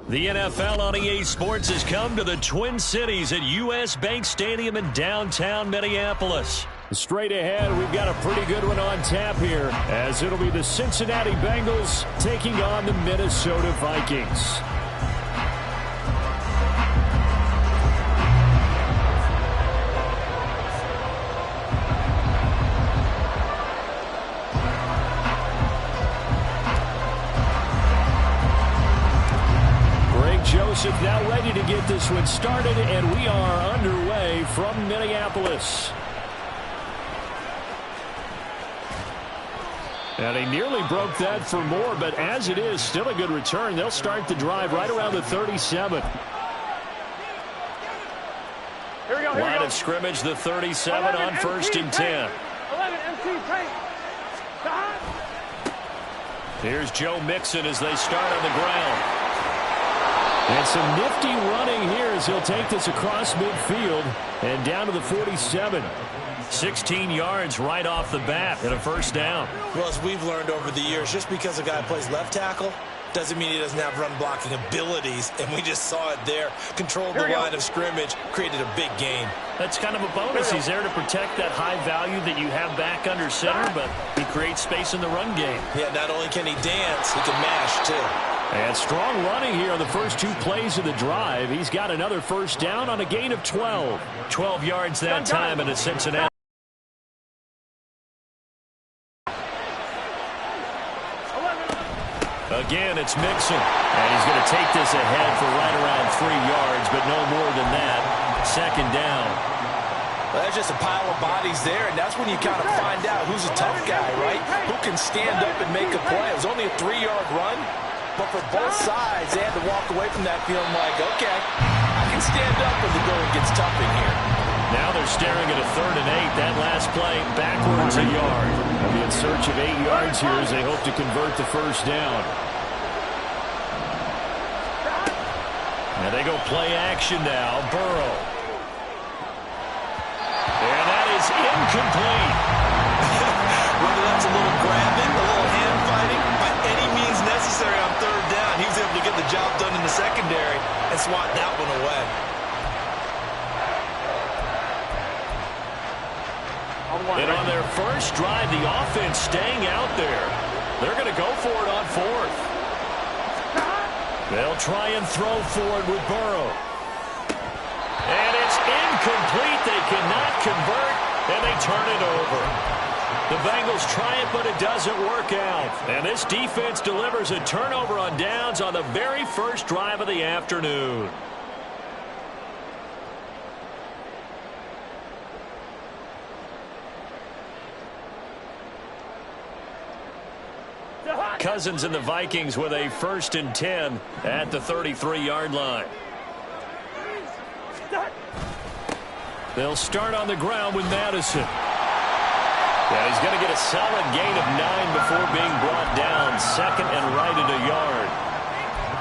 The NFL on EA Sports has come to the Twin Cities at U.S. Bank Stadium in downtown Minneapolis. Straight ahead, we've got a pretty good one on tap here, as it'll be the Cincinnati Bengals taking on the Minnesota Vikings. Joseph now ready to get this one started, and we are underway from Minneapolis. And he nearly broke that for more, but as it is, still a good return. They'll start the drive right around the 37. Line of scrimmage, the 37 on 1st and 10. Here's Joe Mixon as they start on the ground. And some nifty running here as he'll take this across midfield and down to the 47. 16 yards right off the bat and a first down. Well, as we've learned over the years, just because a guy plays left tackle doesn't mean he doesn't have run blocking abilities, and we just saw it there. Controlled the line of scrimmage, created a big gain. That's kind of a bonus. He's there to protect that high value that you have back under center, but he creates space in the run game. Yeah, not only can he dance, he can mash too. And strong running here on the first 2 plays of the drive. He's got another first down on a gain of 12. 12 yards that time, and it's Cincinnati. Again, it's Mixon. And he's going to take this ahead for right around 3 yards, but no more than that. Second down. Well, there's just a pile of bodies there, and that's when you kind of find out who's a tough guy, right? Who can stand up and make a play. It was only a 3-yard run. But for both sides, they had to walk away from that feeling like, okay, I can stand up when the going gets tough in here. Now they're staring at a 3rd and 8. That last play, backwards a yard. They'll be in search of 8 yards here as they hope to convert the first down. And they go play action now. Burrow. And that is incomplete. Whether that's a little grabbing, a little hand fighting, by any means necessary on 3rd down, he was able to get the job done in the secondary and swat that one away. And on their first drive, the offense staying out there. They're going to go for it on 4th. They'll try and throw for it with Burrow. And it's incomplete. They cannot convert, and they turn it over. The Bengals try it, but it doesn't work out. And this defense delivers a turnover on downs on the very first drive of the afternoon. Cousins and the Vikings with a 1st and 10 at the 33-yard line. They'll start on the ground with Madison. Yeah, he's going to get a solid gain of 9 before being brought down. 2nd and right at a yard.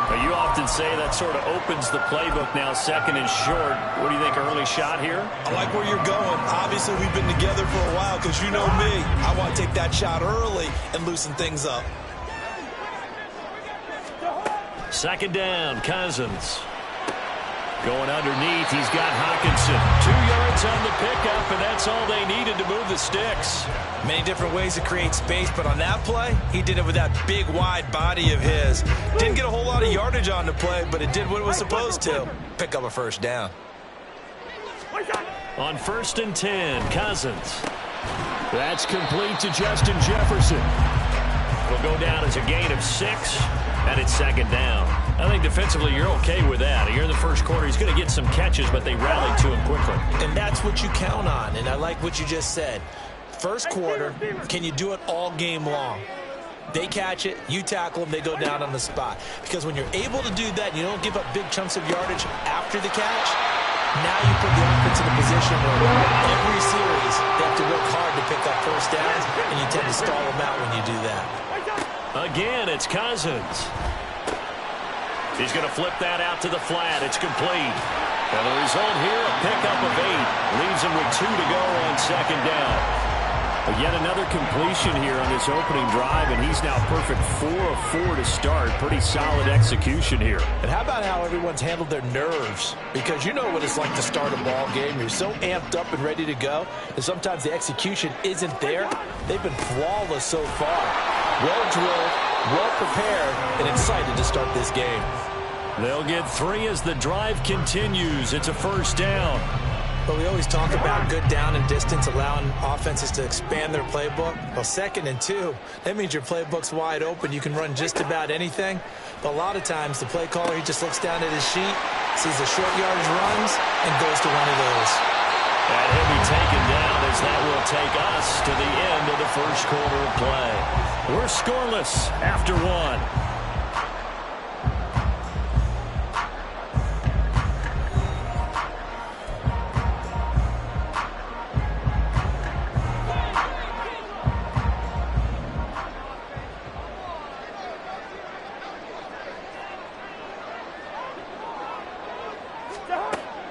But you often say that sort of opens the playbook now, 2nd and short. What do you think, early shot here? I like where you're going. Obviously, we've been together for a while because you know me. I want to take that shot early and loosen things up. 2nd down, Cousins. Going underneath, he's got Hockenson. 2 yards on the pickup, and that's all they needed to move the sticks. Many different ways to create space, but on that play, he did it with that big, wide body of his. Didn't get a whole lot of yardage on the play, but it did what it was supposed to. Pick up a first down. On 1st and 10, Cousins. That's complete to Justin Jefferson. It'll go down as a gain of 6, and it's 2nd down. I think defensively you're okay with that. Here in the first quarter, he's going to get some catches, but they rallied to him quickly. And that's what you count on, and I like what you just said. First quarter, can you do it all game long? They catch it, you tackle them, they go down on the spot. Because when you're able to do that, you don't give up big chunks of yardage after the catch, now you put the offense in a position where every series they have to work hard to pick up first downs, and you tend to stall them out when you do that. Again, it's Cousins. He's going to flip that out to the flat. It's complete. And the result here, a pickup of 8. Leaves him with 2 to go on 2nd down. Yet another completion here on this opening drive, and he's now perfect 4 of 4 to start. Pretty solid execution here. And how about how everyone's handled their nerves? Because you know what it's like to start a ball game. You're so amped up and ready to go, and sometimes the execution isn't there. They've been flawless so far. Well drilled, well prepared, and excited to start this game. They'll get 3 as the drive continues. It's a first down. But we always talk about good down and distance, allowing offenses to expand their playbook. Well, 2nd and 2, that means your playbook's wide open. You can run just about anything. But a lot of times, the play caller, he just looks down at his sheet, sees the short yardage runs, and goes to one of those. And he'll be taken down as that will take us to the end of the first quarter of play. We're scoreless after 1.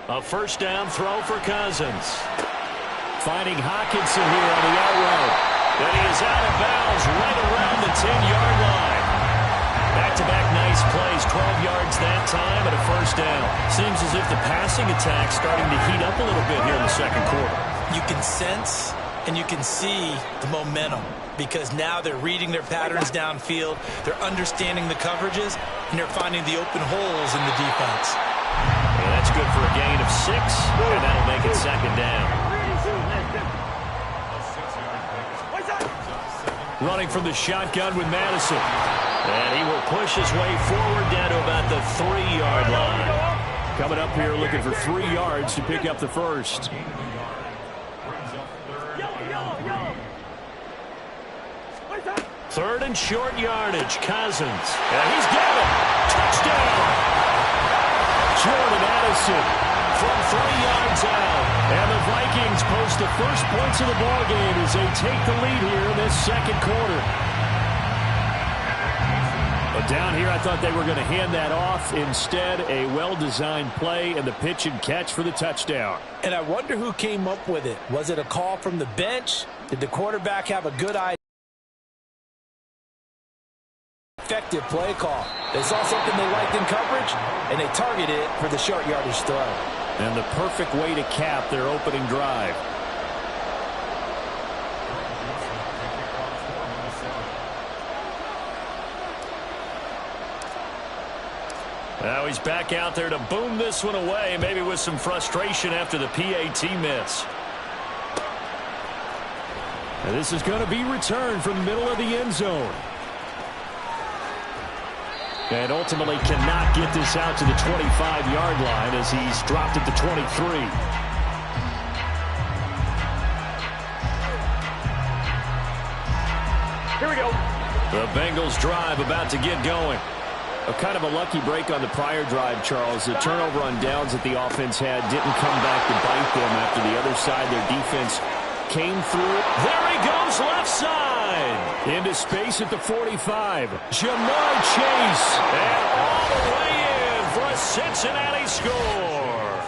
A first down throw for Cousins. Finding Hawkinson here on the out route. Then he is out of bounds right around the 10-yard line. Back-to-back nice plays, 12 yards that time and a first down. Seems as if the passing attack's starting to heat up a little bit here in the second quarter. You can sense and you can see the momentum because now they're reading their patterns downfield, they're understanding the coverages, and they're finding the open holes in the defense. And that's good for a gain of 6, and that'll make it second down. Running from the shotgun with Madison. And he will push his way forward down to about the 3-yard line. Coming up here looking for 3 yards to pick up the first. Third and short yardage, Cousins. And he's got it. Touchdown. Jordan Addison from 3 yards out. And the Vikings post the first points of the ball game as they take the lead here in this second quarter. But down here, I thought they were going to hand that off. Instead, a well-designed play and the pitch and catch for the touchdown. And I wonder who came up with it. Was it a call from the bench? Did the quarterback have a good idea? Effective play call. They saw something they liked in coverage, and they targeted it for the short yardage throw. And the perfect way to cap their opening drive. Now he's back out there to boom this one away, maybe with some frustration after the PAT miss. And this is going to be returned from the middle of the end zone. And ultimately cannot get this out to the 25-yard line as he's dropped at the 23. Here we go. The Bengals drive about to get going. A kind of a lucky break on the prior drive, Charles. The turnover on downs that the offense had didn't come back to bite them after the other side. Their defense came through. There he goes, left side. Into space at the 45. Jamar Chase. And all the way in for a Cincinnati score.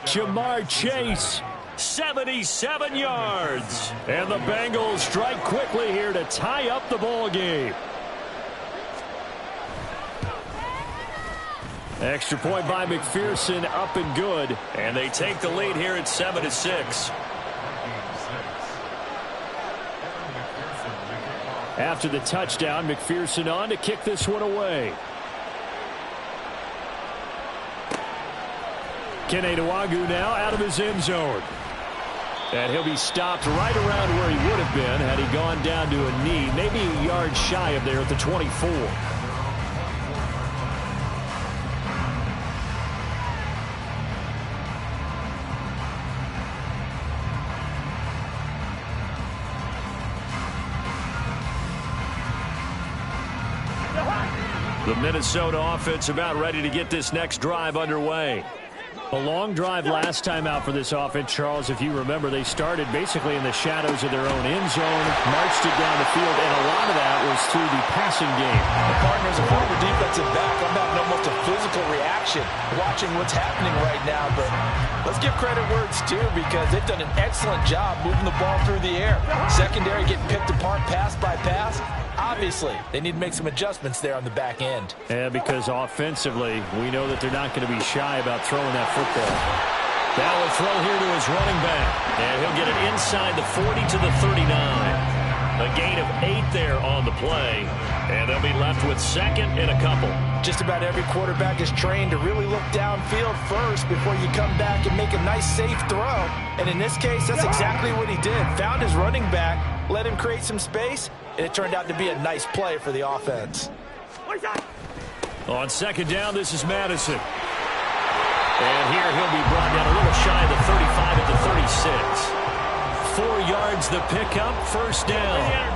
Jamar Chase. 77 yards. And the Bengals strike quickly here to tie up the ball game. Extra point by McPherson, up and good. And they take the lead here at 7-6. After the touchdown, McPherson on to kick this one away. Kene Nwangwu now out of his end zone. And he'll be stopped right around where he would have been had he gone down to a knee, maybe a yard shy of there at the 24. The Minnesota offense about ready to get this next drive underway. A long drive last time out for this offense, Charles. If you remember, they started basically in the shadows of their own end zone, marched it down the field, and a lot of that was through the passing game. The partner's a former defensive back. I'm having almost a physical reaction watching what's happening right now, but let's give credit where it's due because they've done an excellent job moving the ball through the air. Secondary getting picked apart pass by pass. Obviously, they need to make some adjustments there on the back end. Yeah, because offensively, we know that they're not going to be shy about throwing that football. That will throw here to his running back. And he'll get it inside the 40 to the 39. A gain of 8 there on the play. And they'll be left with second and a couple. Just about every quarterback is trained to really look downfield first before you come back and make a nice, safe throw. And in this case, that's exactly what he did. Found his running back, let him create some space, and it turned out to be a nice play for the offense. On second down, this is Madison. And here he'll be brought down a little shy of the 35 at the 36. 4 yards the pickup, first down.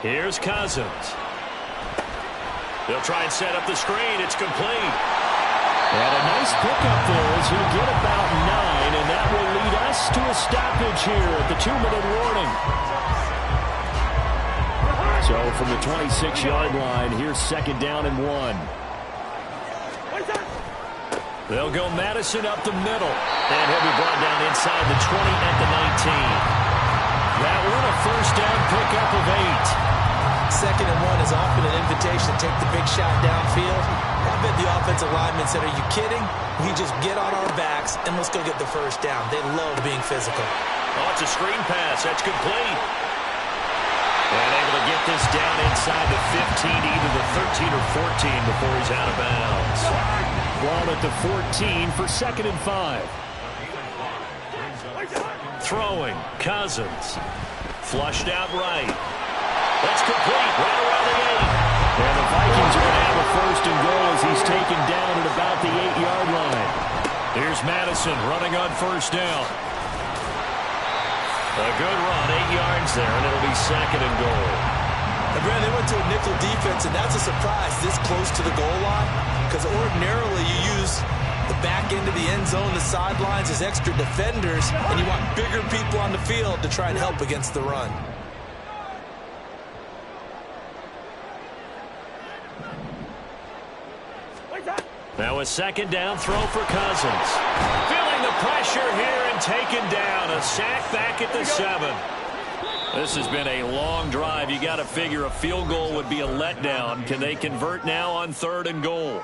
Here's Cousins. They'll try and set up the screen. It's complete. And a nice pickup there as he'll get about 9, and that will lead us to a stoppage here at the 2-minute warning. So from the 26-yard line, here's second down and 1. They'll go Madison up the middle, and he'll be brought down inside the 20 at the 19. That one a first down pickup of 8. Second and 1 is often an invitation to take the big shot downfield. I bet the offensive linemen said, are you kidding? We just get on our backs and let's go get the first down. They love being physical. Oh, it's a screen pass. That's complete. And able to get this down inside the 15, either the 13 or 14 before he's out of bounds. Ball at the 14 for second and 5. Throwing, Cousins. Flushed out right. That's complete, right around the 8. And the Vikings are going to have a first and goal as he's taken down at about the 8-yard line. Here's Madison running on first down. A good run, 8 yards there, and it'll be second and goal. And Brad, they went to a nickel defense, and that's a surprise this close to the goal line, because ordinarily you use the back end of the end zone, the sidelines as extra defenders, and you want bigger people on the field to try and help against the run. Now a second down throw for Cousins. Feeling the pressure here and taken down. A sack back at the 7. This has been a long drive. You got to figure a field goal would be a letdown. Can they convert now on third and goal?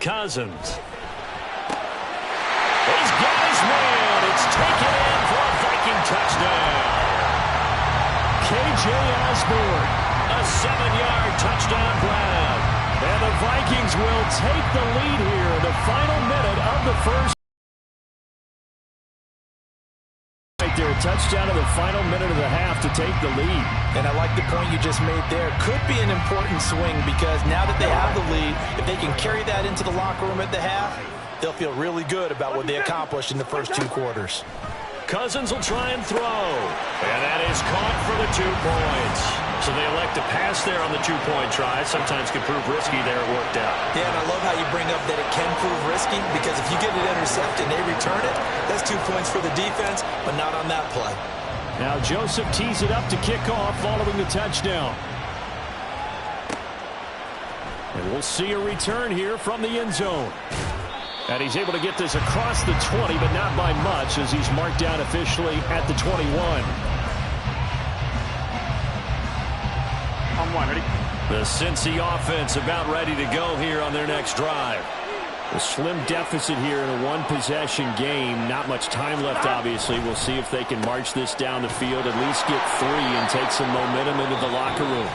Cousins. He's got his man. It's taken in for a Viking touchdown. K.J. Osborne. A 7-yard touchdown grab. And the Vikings will take the lead here in the final minute of the first. Right there, a touchdown in the final minute of the half to take the lead. And I like the point you just made there. Could be an important swing because now that they have the lead, if they can carry that into the locker room at the half, they'll feel really good about what they accomplished in the first 2 quarters. Cousins will try and throw. And that is caught for the 2 points. So they elect to pass there on the 2-point try. Sometimes can prove risky there. It worked out. Yeah, and I love how you bring up that it can prove risky because if you get it intercepted and they return it, that's 2 points for the defense, but not on that play. Now Joseph tees it up to kick off following the touchdown. And we'll see a return here from the end zone. And he's able to get this across the 20, but not by much as he's marked down officially at the 21. On 1, ready? The Cincy offense about ready to go here on their next drive. A slim deficit here in a 1-possession game. Not much time left, obviously. We'll see if they can march this down the field, at least get 3 and take some momentum into the locker room.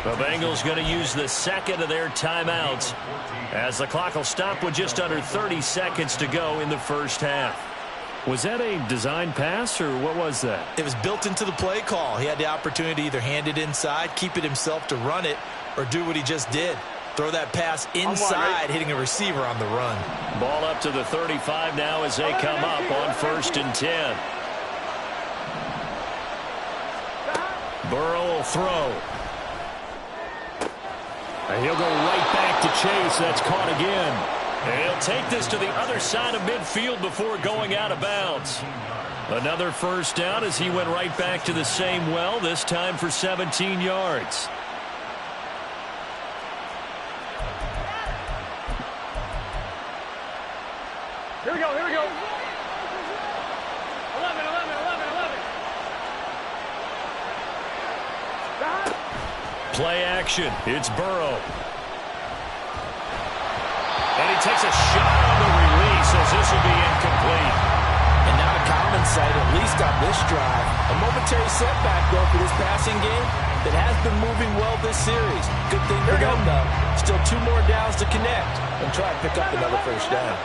The Bengals going to use the second of their timeouts as the clock will stop with just under 30 seconds to go in the first half. Was that a design pass, or what was that? It was built into the play call. He had the opportunity to either hand it inside, keep it himself to run it, or do what he just did. Throw that pass inside, hitting a receiver on the run. Ball up to the 35 now as they come up on 1st and 10. Burrow will throw. And he'll go right back to Chase. That's caught again. And he'll take this to the other side of midfield before going out of bounds. Another first down as he went right back to the same well, this time for 17 yards. Here we go, here we go. 11, 11, 11, 11. Play action. It's Burrow. And he takes a shot on the release as this will be incomplete. And not a common sight, at least on this drive. A momentary setback, though, for this passing game that has been moving well this series. Good thing for them, though. Still 2 more downs to connect and try and pick up another first down.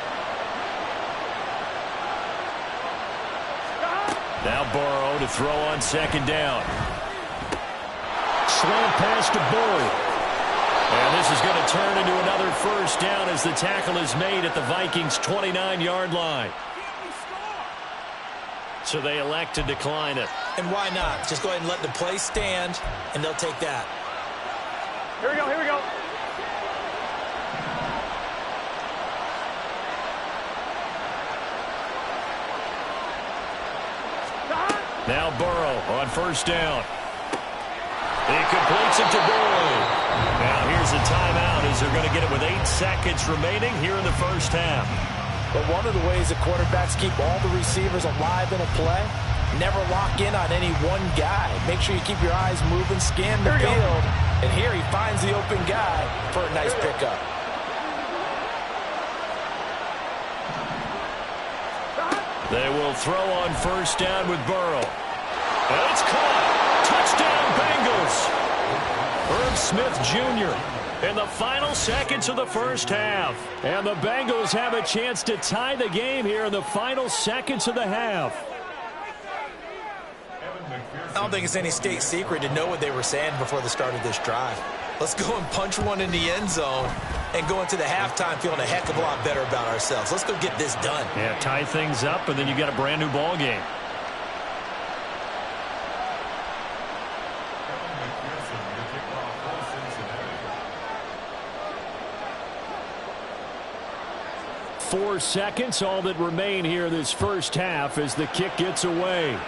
Now Burrow to throw on 2nd down. Slant pass to Boyd. And this is going to turn into another first down as the tackle is made at the Vikings' 29-yard line. So they elect to decline it. And why not? Just go ahead and let the play stand, and they'll take that. Here we go, here we go. Now Burrow on 1st down. He completes it to Boyd. Now here's a timeout as they're going to get it with 8 seconds remaining here in the first half. But one of the ways that quarterbacks keep all the receivers alive in a play, never lock in on any one guy. Make sure you keep your eyes moving, scan the field. And here he finds the open guy for a nice pickup. They will throw on 1st down with Burrow. And it's caught. Touchdown, Bengals. Herb Smith Jr. in the final seconds of the first half. And the Bengals have a chance to tie the game here in the final seconds of the half. I don't think it's any state secret to know what they were saying before the start of this drive. Let's go and punch one in the end zone and go into the halftime feeling a heck of a lot better about ourselves. Let's go get this done. Yeah, tie things up, and then you got a brand new ball game. Four seconds, all that remain here this first half as the kick gets away.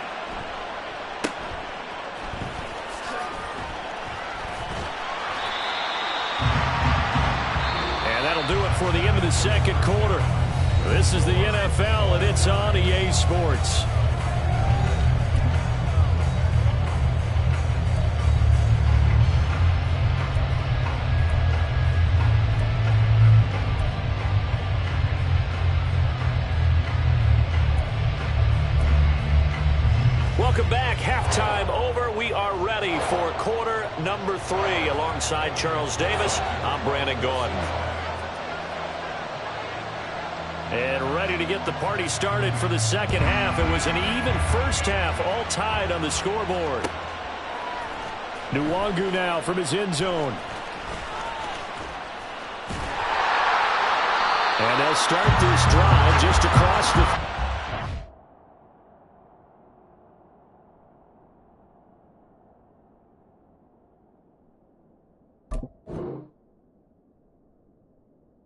Do it for the end of the second quarter. This is the NFL, and it's on EA Sports. Welcome back. Halftime over. We are ready for quarter number 3. Alongside Charles Davis, I'm Brandon Gordon. And ready to get the party started for the second half. It was an even first half, all tied on the scoreboard. Nwangu now from his end zone. And they'll start this drive just across the...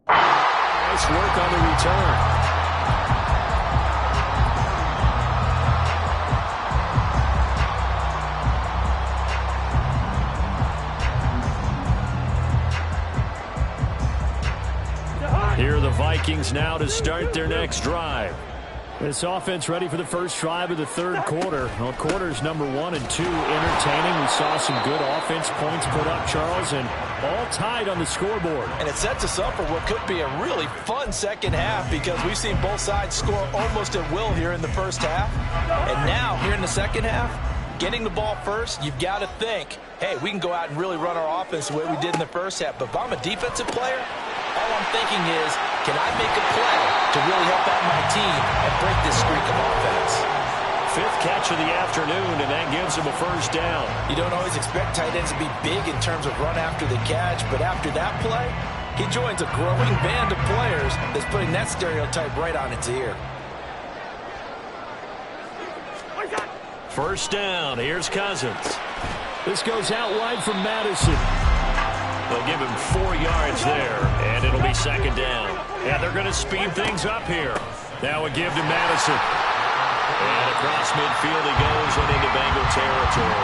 Nice work on the return. Here are the Vikings now to start their next drive. This offense ready for the first drive of the third quarter. Well, quarters number 1 and 2 entertaining. We saw some good offense points put up, Charles, and all tied on the scoreboard. And it sets us up for what could be a really fun second half because we've seen both sides score almost at will here in the first half. And now, here in the second half, getting the ball first, you've got to think, hey, we can go out and really run our offense the way we did in the first half. But if I'm a defensive player, all I'm thinking is, can I make a play to really help out my team and break this streak of offense? fifth catch of the afternoon, and that gives him a first down. You don't always expect tight ends to be big in terms of run after the catch, but after that play, he joins a growing band of players that's putting that stereotype right on its ear. First down. Here's Cousins. This goes out wide from Madison. They'll give him 4 yards there, and it'll be second down. And they're going to speed things up here. Now a give to Madison. And across midfield he goes and into Bengal territory.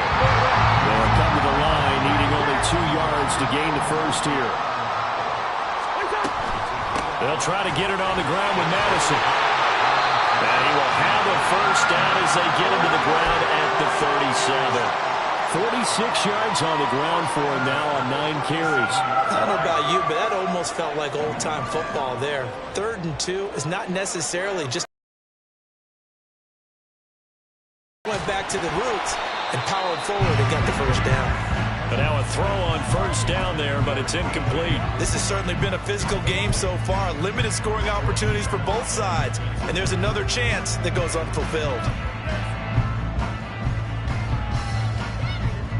They'll come to the line, needing only 2 yards to gain the first here. They'll try to get it on the ground with Madison. And he will have a first down as they get him to the ground at the 37. 46 yards on the ground for him now on 9 carries. I don't know about you, but that almost felt like old-time football there. 3rd and 2 is not necessarily just went back to the roots and powered forward and got the first down. But now a throw on first down there, but it's incomplete. This has certainly been a physical game so far. Limited scoring opportunities for both sides. And there's another chance that goes unfulfilled.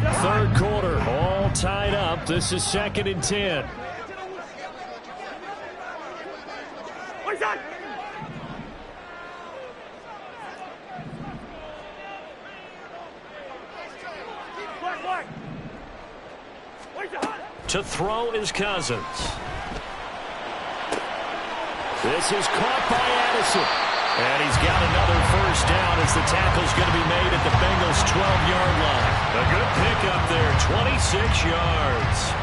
3rd quarter, all tied up. This is 2nd and 10. To throw is Cousins. This is caught by Addison. And he's got another first down as the tackle's going to be made at the Bengals' 12-yard line. A good pickup there, 26 yards.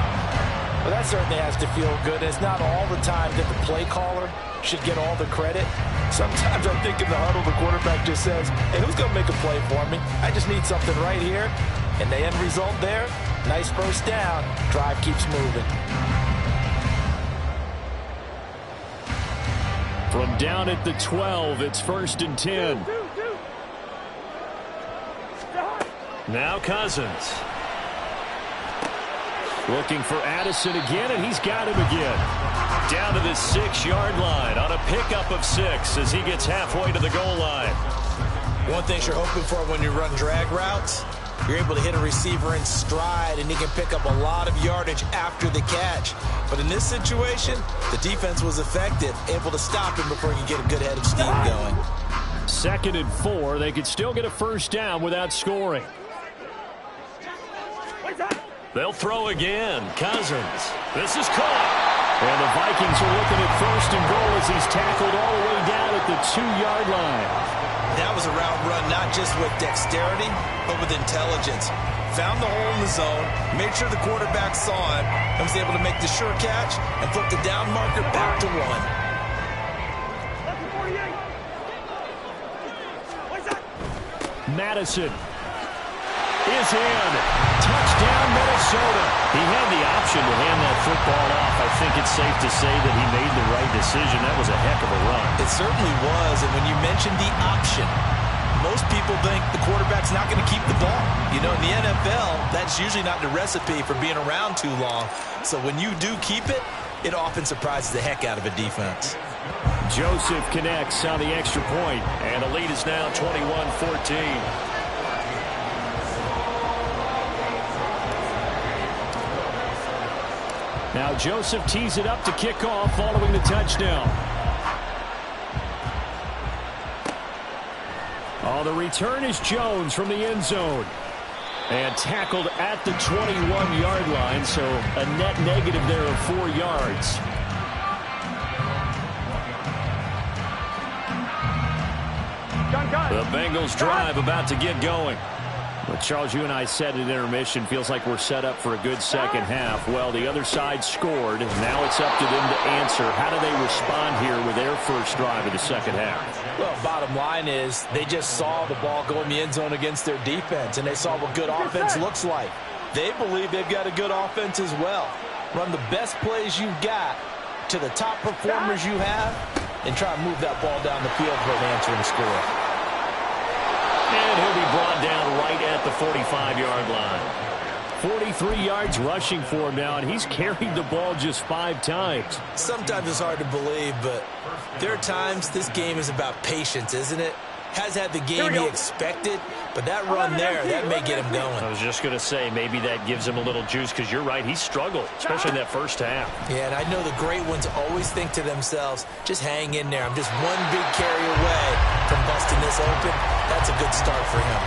Well, that certainly has to feel good. It's not all the time that the play caller should get all the credit. Sometimes I think in the huddle, the quarterback just says, hey, who's going to make a play for me? I just need something right here. And the end result there, nice first down. Drive keeps moving. From down at the 12, it's 1st and 10. Now Cousins. Looking for Addison again, and he's got him again. Down to the 6-yard line on a pickup of 6 as he gets halfway to the goal line. One thing you're hoping for when you run drag routes, you're able to hit a receiver in stride, and he can pick up a lot of yardage after the catch. But in this situation, the defense was effective, able to stop him before he could get a good head of steam going. 2nd and 4. They could still get a first down without scoring. They'll throw again. Cousins. This is caught. And the Vikings are looking at 1st and goal as he's tackled all the way down at the 2-yard line. That was a route run not just with dexterity, but with intelligence. Found the hole in the zone, made sure the quarterback saw it, and was able to make the sure catch and flip the down marker back to 1. Madison is in. Touchdown, Minnesota. He had the option to hand that football off. I think it's safe to say that he made the right decision. That was a heck of a run. It certainly was, and when you mentioned the option, most people think the quarterback's not going to keep the ball. You know, in the NFL, that's usually not the recipe for being around too long. So when you do keep it, it often surprises the heck out of a defense. Joseph connects on the extra point, and the lead is now 21-14. Now Joseph tees it up to kick off following the touchdown. On the return is Jones from the end zone. And tackled at the 21-yard line, so a net negative there of 4 yards. The Bengals drive about to get going. Well, Charles, you and I said at intermission, feels like we're set up for a good second half. Well, the other side scored. Now it's up to them to answer. How do they respond here with their first drive of the second half? Well, bottom line is they just saw the ball go in the end zone against their defense, and they saw what good offense looks like. They believe they've got a good offense as well. Run the best plays you've got to the top performers you have, and try to move that ball down the field for an answering score. And he'll be brought down right at the 45-yard line. 43 yards rushing for him now, and he's carried the ball just 5 times. Sometimes it's hard to believe, but there are times this game is about patience, isn't it? Has had the game he expected, but that run there, that may get him going. I was just going to say, maybe that gives him a little juice, because you're right, he struggled, especially in that first half. Yeah, and I know the great ones always think to themselves, just hang in there. I'm just one big carry away from busting this open. That's a good start for him.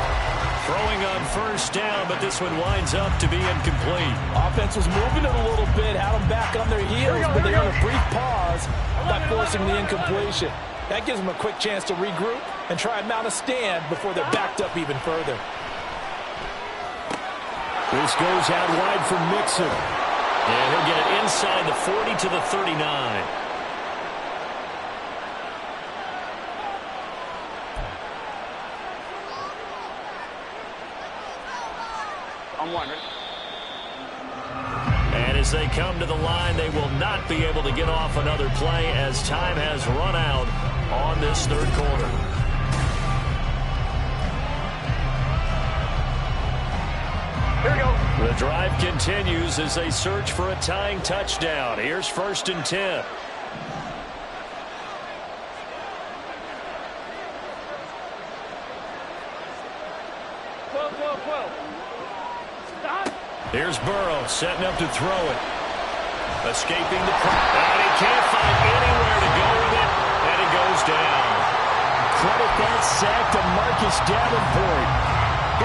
Throwing on first down, but this one winds up to be incomplete. Offense was moving it a little bit, had them back on their heels, but they had a brief pause by forcing the incompletion. That gives them a quick chance to regroup and try and mount a stand before they're backed up even further. This goes out wide for Mixon. And he'll get it inside the 40 to the 39. I'm one. And as they come to the line, they will not be able to get off another play as time has run out on this third quarter. Here we go. The drive continues as they search for a tying touchdown. Here's 1st and 10. Here's Burrow setting up to throw it. Escaping the pressure. And he can't find anywhere to go with it. And it goes down. Credit that sack to Marcus Davenport.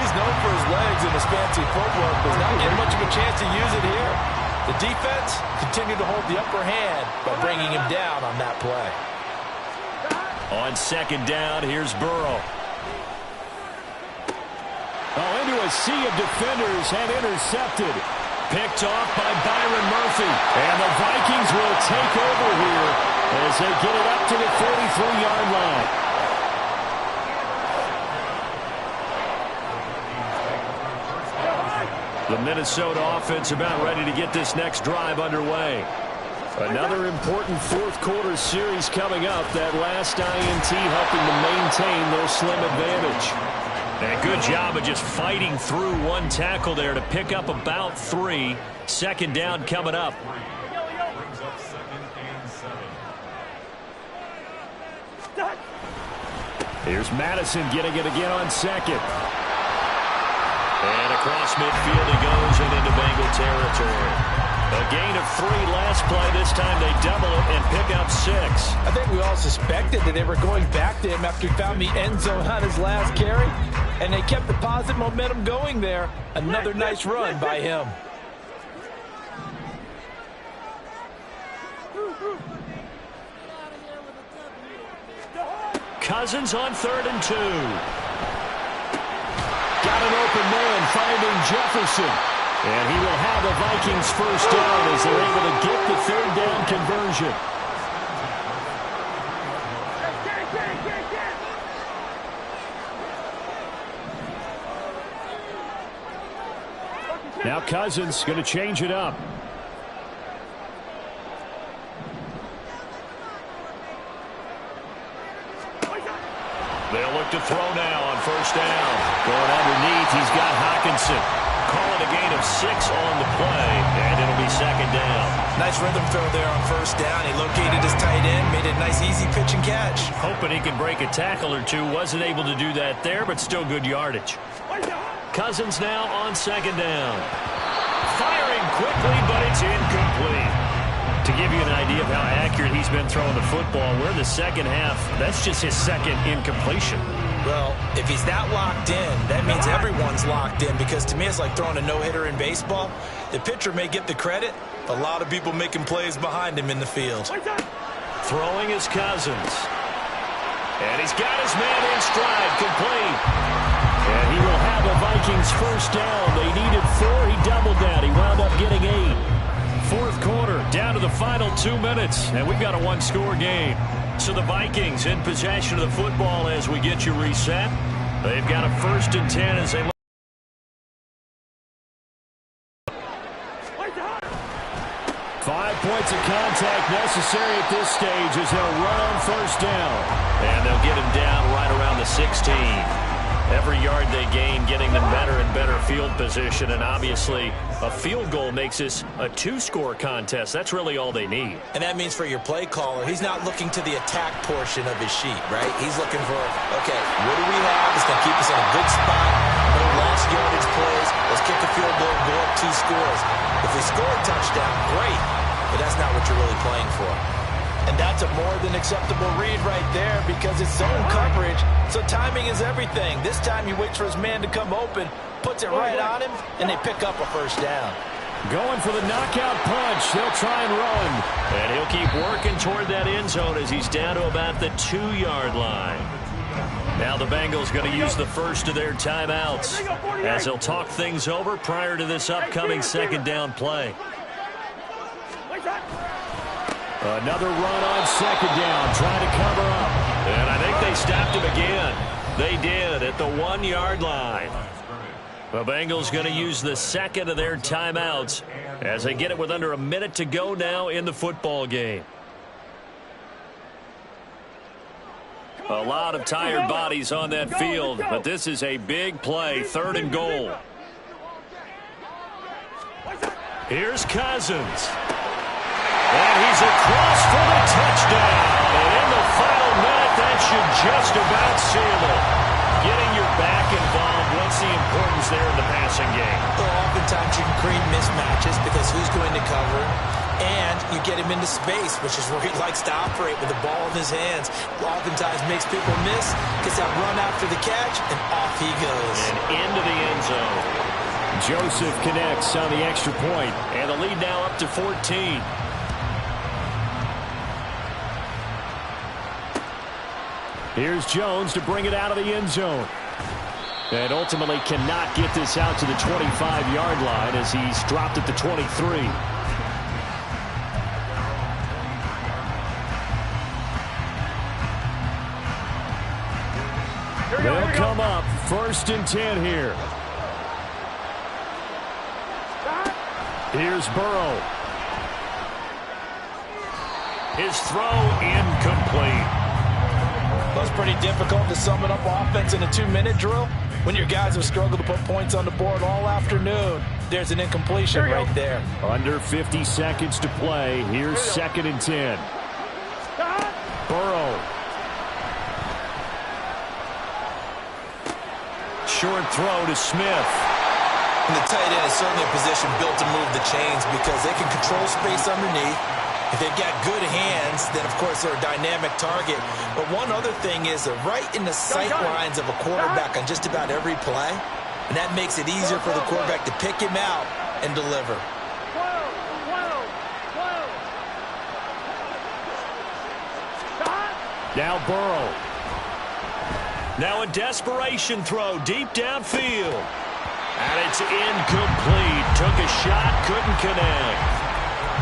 He's known for his legs and his fancy footwork, but not getting much of a chance to use it here. The defense continued to hold the upper hand by bringing him down on that play. On 2nd down, here's Burrow. Oh, into a sea of defenders and intercepted. Picked off by Byron Murphy. And the Vikings will take over here as they get it up to the 43-yard line. The Minnesota offense about ready to get this next drive underway. Another important fourth quarter series coming up. That last INT helping to maintain their slim advantage. And a good job of just fighting through one tackle there to pick up about 3. 2nd down coming up. Here's Madison getting it again on 2nd. And across midfield he goes and into Bengal territory. A gain of 3 last play. This time they double it and pick up 6. I think we all suspected that they were going back to him after he found the end zone on his last carry, and they kept the positive momentum going there. Another nice run by him. Cousins on 3rd and 2. Got an open man finding Jefferson. And he will have the Vikings first down as they're able to get the 3rd down conversion. Now Cousins going to change it up. They'll look to throw now on 1st down. Going underneath, he's got Hockenson. Call it a gain of 6 on the play, and it'll be 2nd down. Nice rhythm throw there on 1st down. He located his tight end, made a nice easy pitch and catch. Hoping he can break a tackle or two. Wasn't able to do that there, but still good yardage. Cousins now on 2nd down. Firing quickly, but it's incomplete. To give you an idea of how accurate he's been throwing the football, we're in the 2nd half. That's just his 2nd incompletion. Well, if he's that locked in, that means everyone's locked in, because to me it's like throwing a no-hitter in baseball. The pitcher may get the credit, a lot of people making plays behind him in the field. Throwing is Cousins. And he's got his man in stride, complete. And he will have the Vikings first down. They needed 4, he doubled that. He wound up getting 8. 4th quarter, down to the final 2 minutes, and we've got a 1-score game. So the Vikings in possession of the football as we get you reset. They've got a 1st and 10 as they look. 5 points of contact necessary at this stage as they'll run on 1st down. And they'll get him down right around the 16. Every yard they gain getting them better and better field position, and obviously a field goal makes this a two-score contest. That's really all they need. And that means for your play caller, he's not looking to the attack portion of his sheet, right? He's looking for, okay, what do we have? It's going to keep us in a good spot. No lost yardage plays. Let's kick a field goal, go up 2 scores. If we score a touchdown, great, but that's not what you're really playing for. And that's a more than acceptable read right there because it's zone coverage, so timing is everything. This time he waits for his man to come open, puts it right on him, and they pick up a first down. Going for the knockout punch. They'll try and run. And he'll keep working toward that end zone as he's down to about the 2-yard line. Now the Bengals going to use the first of their timeouts as they'll talk things over prior to this upcoming second down play. Another run on second down, trying to cover up. And I think they stopped him again. They did at the 1-yard line. The Bengals going to use the second of their timeouts as they get it with under a minute to go now in the football game. A lot of tired bodies on that field, but this is a big play, 3rd and goal. Here's Cousins. And he's across for the touchdown. And in the final minute, that should just about seal it. Getting your back involved, what's the importance there in the passing game? Well, oftentimes you can create mismatches because who's going to cover, and you get him into space, which is where he likes to operate with the ball in his hands. Oftentimes makes people miss, gets that run after the catch, and off he goes. And into the end zone. Joseph connects on the extra point, and the lead now up to 14. Here's Jones to bring it out of the end zone. And ultimately cannot get this out to the 25-yard line as he's dropped at the 23. They'll come up 1st and 10 here. Here's Burrow. His throw incomplete. Well, it's pretty difficult to sum it up offense in a 2-minute drill when your guys have struggled to put points on the board all afternoon. There's an incompletion right there. Under 50 seconds to play. Here's 2nd and 10. Burrow. Short throw to Smith. And the tight end is certainly a position built to move the chains because they can control space underneath. If they've got good hands, then, of course, they're a dynamic target. But one other thing is they're right in the sight lines of a quarterback on just about every play. And that makes it easier for the quarterback to pick him out and deliver. Now Burrow. Now a desperation throw deep downfield. And it's incomplete. Took a shot, couldn't connect.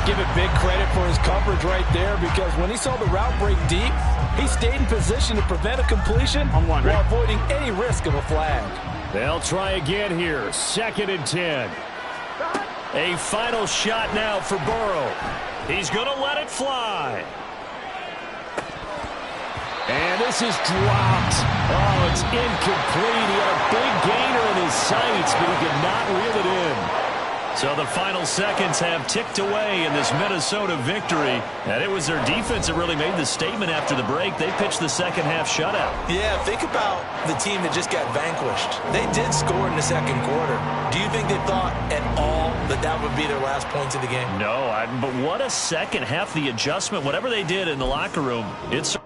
Give it big credit for his coverage right there because when he saw the route break deep, he stayed in position to prevent a completion while avoiding any risk of a flag. They'll try again here. 2nd and 10. A final shot now for Burrow. He's going to let it fly. And this is dropped. Oh, it's incomplete. He had a big gainer in his sights, but he could not reel it in. So the final seconds have ticked away in this Minnesota victory. And it was their defense that really made the statement after the break. They pitched the second half shutout. Yeah, think about the team that just got vanquished. They did score in the second quarter. Do you think they thought at all that that would be their last points of the game? No, but what a second half, the adjustment, whatever they did in the locker room, it's